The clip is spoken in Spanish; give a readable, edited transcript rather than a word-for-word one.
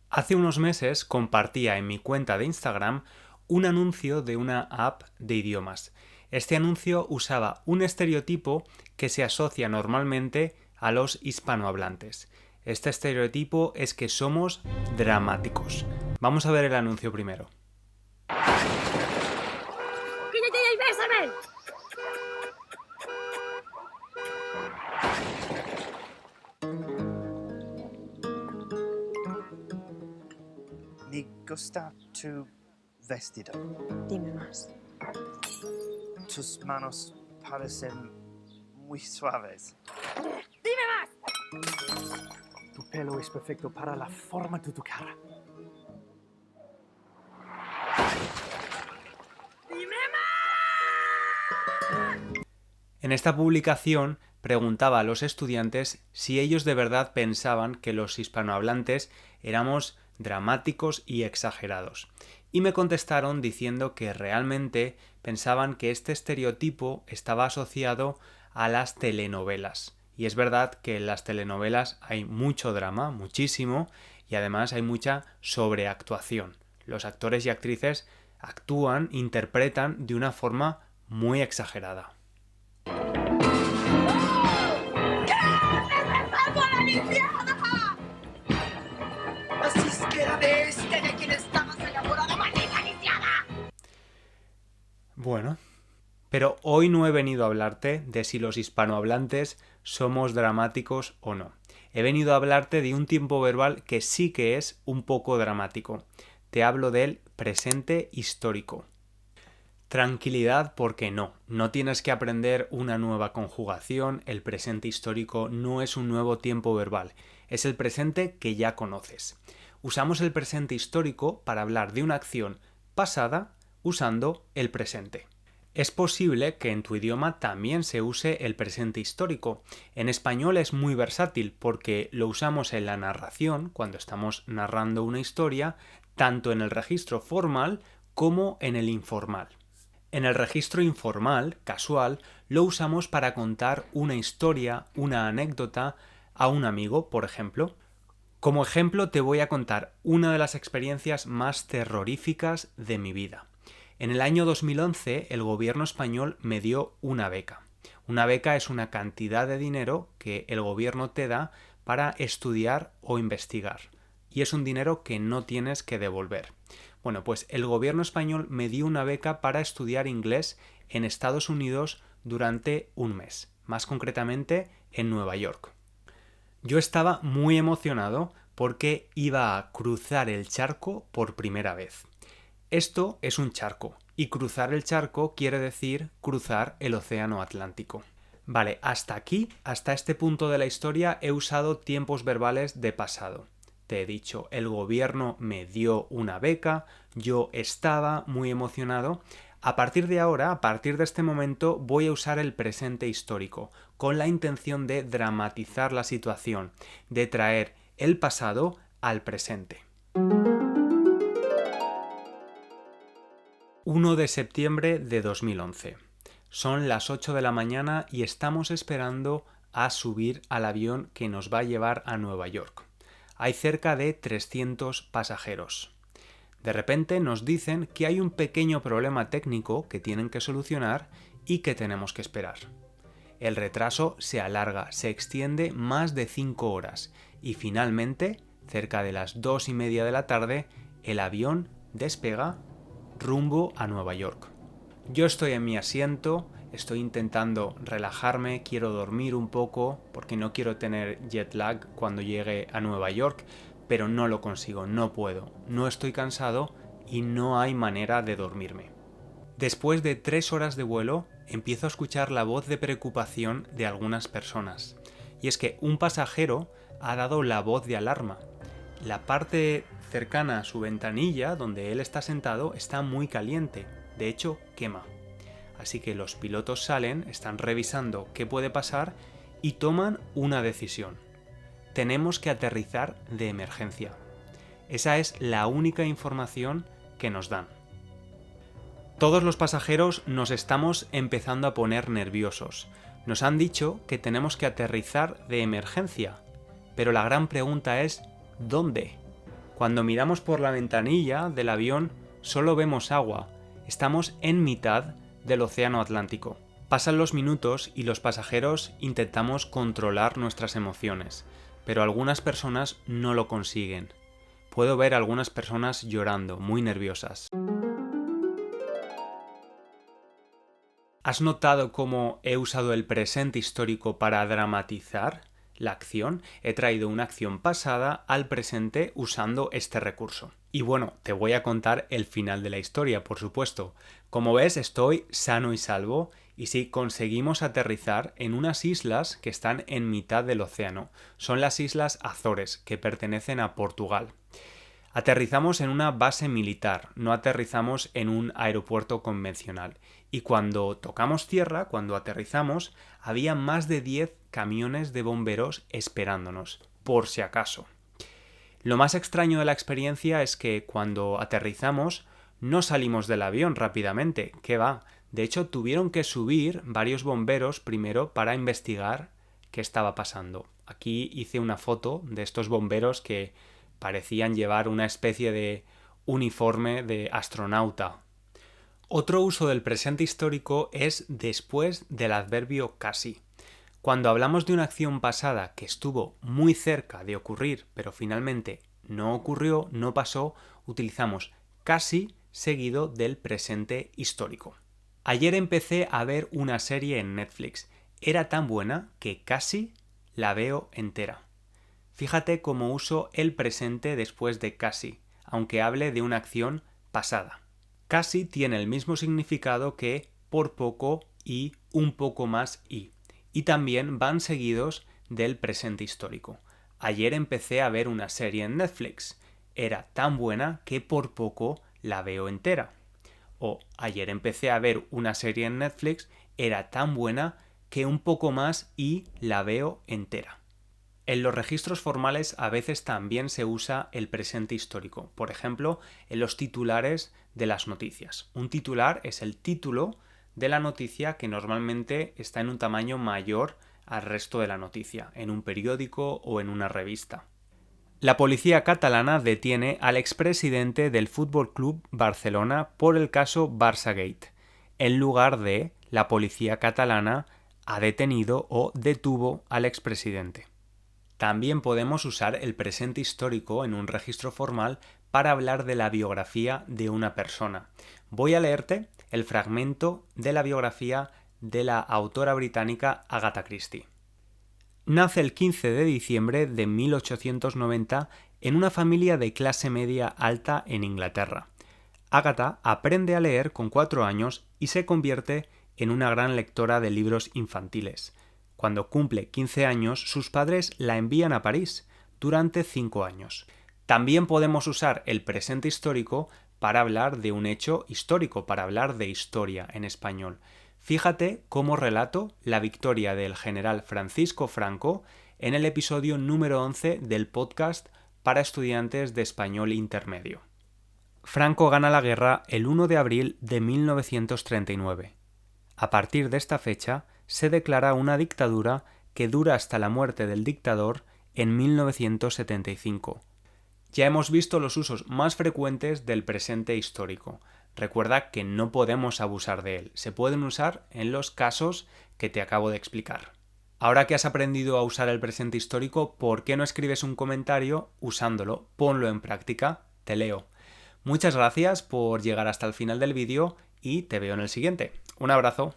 Hace unos meses compartía en mi cuenta de Instagram un anuncio de una app de idiomas. Este anuncio usaba un estereotipo que se asocia normalmente a los hispanohablantes. Este estereotipo es que somos dramáticos. Vamos a ver el anuncio primero. ¡Quítate y bésame! Me gusta tu vestido. Dime más. Tus manos parecen muy suaves. ¡Dime más! Tu pelo es perfecto para la forma de tu cara. ¡Dime más! En esta publicación preguntaba a los estudiantes si ellos de verdad pensaban que los hispanohablantes éramos dramáticos y exagerados. Y me contestaron diciendo que realmente pensaban que este estereotipo estaba asociado a las telenovelas. Y es verdad que en las telenovelas hay mucho drama, muchísimo, y además hay mucha sobreactuación. Los actores y actrices actúan, interpretan de una forma muy exagerada. ¡Regresando a la limpiada! Así es que era de este de quien estabas enamorada, maldita lisiada. Bueno, pero hoy no he venido a hablarte de si los hispanohablantes somos dramáticos o no. He venido a hablarte de un tiempo verbal que sí que es un poco dramático. Te hablo del presente histórico. Tranquilidad porque no tienes que aprender una nueva conjugación, el presente histórico no es un nuevo tiempo verbal, es el presente que ya conoces. Usamos el presente histórico para hablar de una acción pasada usando el presente. Es posible que en tu idioma también se use el presente histórico. En español es muy versátil porque lo usamos en la narración, cuando estamos narrando una historia, tanto en el registro formal como en el informal. En el registro informal, casual, lo usamos para contar una historia, una anécdota a un amigo, por ejemplo. Como ejemplo te voy a contar una de las experiencias más terroríficas de mi vida. En el año 2011 el gobierno español me dio una beca. Una beca es una cantidad de dinero que el gobierno te da para estudiar o investigar. Y es un dinero que no tienes que devolver. Bueno, pues el gobierno español me dio una beca para estudiar inglés en Estados Unidos durante un mes, más concretamente en Nueva York. Yo estaba muy emocionado porque iba a cruzar el charco por primera vez. Esto es un charco y cruzar el charco quiere decir cruzar el océano Atlántico. Vale, hasta aquí, hasta este punto de la historia he usado tiempos verbales de pasado. Te he dicho, el gobierno me dio una beca, yo estaba muy emocionado. A partir de ahora, a partir de este momento, voy a usar el presente histórico, con la intención de dramatizar la situación, de traer el pasado al presente. 1 de septiembre de 2011. Son las 8 de la mañana y estamos esperando a subir al avión que nos va a llevar a Nueva York. Hay cerca de 300 pasajeros. De repente nos dicen que hay un pequeño problema técnico que tienen que solucionar y que tenemos que esperar. El retraso se alarga, se extiende más de 5 horas y finalmente, cerca de las 2:30 de la tarde, el avión despega rumbo a Nueva York. Yo estoy en mi asiento, estoy intentando relajarme, quiero dormir un poco porque no quiero tener jet lag cuando llegue a Nueva York, pero no lo consigo, no puedo, no estoy cansado y no hay manera de dormirme. Después de 3 horas de vuelo, empiezo a escuchar la voz de preocupación de algunas personas. Y es que un pasajero ha dado la voz de alarma. La parte cercana a su ventanilla, donde él está sentado, está muy caliente. De hecho, quema. Así que los pilotos salen, están revisando qué puede pasar y toman una decisión. Tenemos que aterrizar de emergencia. Esa es la única información que nos dan. Todos los pasajeros nos estamos empezando a poner nerviosos. Nos han dicho que tenemos que aterrizar de emergencia. Pero la gran pregunta es, ¿dónde? Cuando miramos por la ventanilla del avión, solo vemos agua. Estamos en mitad del océano Atlántico. Pasan los minutos y los pasajeros intentamos controlar nuestras emociones, pero algunas personas no lo consiguen. Puedo ver a algunas personas llorando, muy nerviosas. ¿Has notado cómo he usado el presente histórico para dramatizar la acción? He traído una acción pasada al presente usando este recurso. Y bueno, te voy a contar el final de la historia, por supuesto. Como ves, estoy sano y salvo y sí, conseguimos aterrizar en unas islas que están en mitad del océano. Son las Islas Azores, que pertenecen a Portugal. Aterrizamos en una base militar, no aterrizamos en un aeropuerto convencional. Y cuando tocamos tierra, cuando aterrizamos, había más de 10 camiones de bomberos esperándonos, por si acaso. Lo más extraño de la experiencia es que cuando aterrizamos no salimos del avión rápidamente, ¿qué va? De hecho, tuvieron que subir varios bomberos primero para investigar qué estaba pasando. Aquí hice una foto de estos bomberos que parecían llevar una especie de uniforme de astronauta. Otro uso del presente histórico es después del adverbio casi. Cuando hablamos de una acción pasada que estuvo muy cerca de ocurrir, pero finalmente no ocurrió, no pasó, utilizamos casi seguido del presente histórico. Ayer empecé a ver una serie en Netflix. Era tan buena que casi la veo entera. Fíjate cómo uso el presente después de casi, aunque hable de una acción pasada. Casi tiene el mismo significado que por poco y un poco más y también van seguidos del presente histórico. Ayer empecé a ver una serie en Netflix. Era tan buena que por poco la veo entera. O ayer empecé a ver una serie en Netflix. Era tan buena que un poco más y la veo entera. En los registros formales a veces también se usa el presente histórico. Por ejemplo, en los titulares de las noticias. Un titular es el título de la noticia que normalmente está en un tamaño mayor al resto de la noticia, en un periódico o en una revista. La policía catalana detiene al expresidente del Fútbol Club Barcelona por el caso Barçagate, en lugar de la policía catalana ha detenido o detuvo al expresidente. También podemos usar el presente histórico en un registro formal para hablar de la biografía de una persona. Voy a leerte el fragmento de la biografía de la autora británica Agatha Christie. Nace el 15 de diciembre de 1890 en una familia de clase media alta en Inglaterra. Agatha aprende a leer con 4 años y se convierte en una gran lectora de libros infantiles. Cuando cumple 15 años, sus padres la envían a París durante 5 años. También podemos usar el presente histórico para hablar de un hecho histórico, para hablar de historia en español. Fíjate cómo relato la victoria del general Francisco Franco en el episodio número 11 del podcast para estudiantes de español intermedio. Franco gana la guerra el 1 de abril de 1939. A partir de esta fecha, se declara una dictadura que dura hasta la muerte del dictador en 1975. Ya hemos visto los usos más frecuentes del presente histórico. Recuerda que no podemos abusar de él. Se pueden usar en los casos que te acabo de explicar. Ahora que has aprendido a usar el presente histórico, ¿por qué no escribes un comentario usándolo? Ponlo en práctica, te leo. Muchas gracias por llegar hasta el final del vídeo y te veo en el siguiente. Un abrazo.